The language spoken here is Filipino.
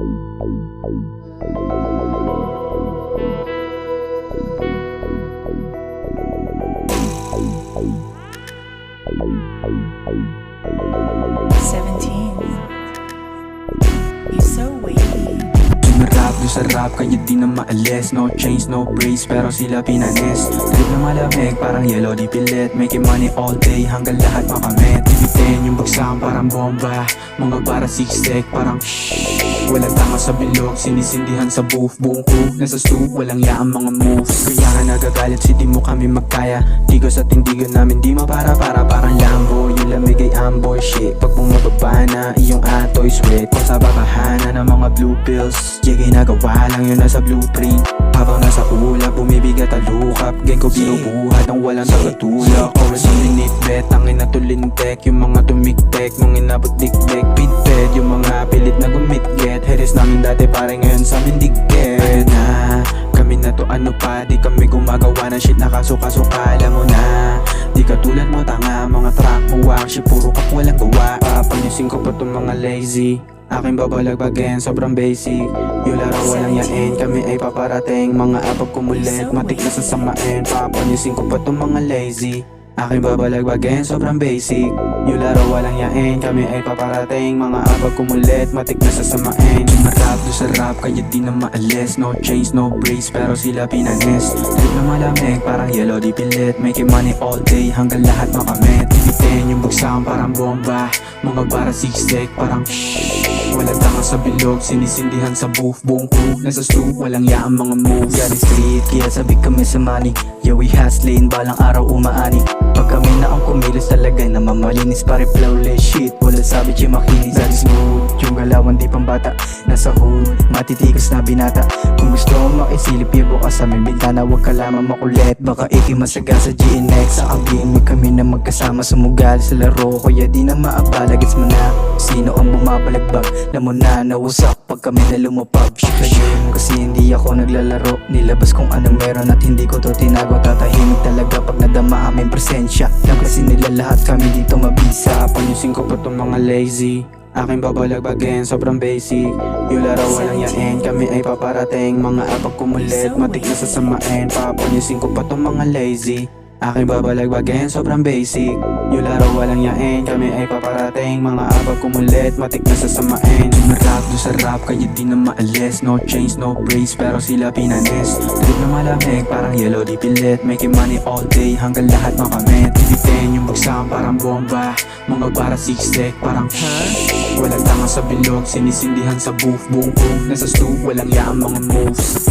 You so wavy. Sumarap doon sa rap, kaya di na maalis. No chains, no brace, pero sila pinanis. Trip na malamig, parang yellow di pilit. Making money all day, hanggang lahat makamit. Ibitin yung bagsak, parang bomba. Mga para siksik, parang walang tama sa bilog, sinisindihan sa booth. Buong crew, nasa stew, walang yaang mga moves. Kaya ka nagagalit, si di mo kami magkaya. Tigo sa tindigan namin, di mapara-para. Parang Lambo, yung lamig ay amboy shit. Pag bumababa na, iyong atoy sweat. Kung sa babahana ng mga blue pills, yeah, ginagawa lang yun nasa blueprint. Habang nasa ulap, bumibigat ang lukap. Gang ko binubuhat ang walang tagatulak. Always on minute bet, ang inatulintek. Yung mga tumiktek, nung inabot dikdek. Pitped, yung mga pilit na gumitget. Heres namin dati, pare ngayon sa amin digget. Na, kami na to ano pa, di kami gumagawa ng shit na kasuka-suka. Alam mo na, di katulad mo tanga. Mga track mo wakshi, puro kap walang gawa. Papanyusin ko pa tong mga lazy. Aking babalagbagin, sobrang basic. Yung laro walang yain, kami ay paparating. Mga abag kumulit, matik na sasamain. Papanyusin ko pa tong mga lazy. Aking babalagbagin, sobrang basic. Yung laro walang yain, kami ay paparating. Mga abag kumulit, matik na sasamain. Sumarap doon sa rap, kaya di na maalis. No chains, no brace, pero sila pinanis. Trip na malamig, parang yellow di pilit. Making money all day, hanggang lahat makamit. Ibitin yung bagsak, parang bomba. Mga para siksik, parang walang tanga sa bilog, sinisindihan sa booth. Buong crew, nasa stew, walang yaang mga moves. Galing street, kaya sabi kami sa money. Yeah, we hustling, balang araw umaani. Pag kami na ang kumilos talaga na mamalinis, pare flawless shit. Wala sabi siya makinis, that is smooth. Yung galawan di pang bata, nasa hood, matitigas na binata. Kung gusto mo makisilip, yung bukas sa aming bintana. Huwag ka lamang makulit, baka ikimasaga sa GNX. Sa kabing, may kami na magkasama sumugal sa laro. Kaya di na maabala, gets mo na sino ang bumabalagbag. Alam mo na nawasak pag kami na lumapag. Shikajim, kasi hindi ako naglalaro. Nilabas kung anong meron at hindi ko to tinago. Tatahimik talaga pag nadama aming presensya. Lang kasi nila lahat kami dito mabisa. Panyusin ko pa tong mga lazy. Aking babalagbagin, sobrang basic. Yung laro walang yain, kami ay paparating. Mga abag kumulit, matik na sasamain. Papanyusin ko pa tong mga lazy. Aking babalagbagin, sobrang basic. Yung laro walang yain, kami ay paparating. Mga abag kumulit, matik na sasamain. Sumarap doon sa rap, kaya di na maalis. No chains, no brace, pero sila pinanis. Trip na malamig, parang yellow di pilit. Making money all day, hanggang lahat makamit. Ibitin yung bagsak, parang bomba. Mga para siksik, parang walang tanga sa bilog, sinisindihan sa booth. Buong crew, nasa stew, walang yaang mga moves.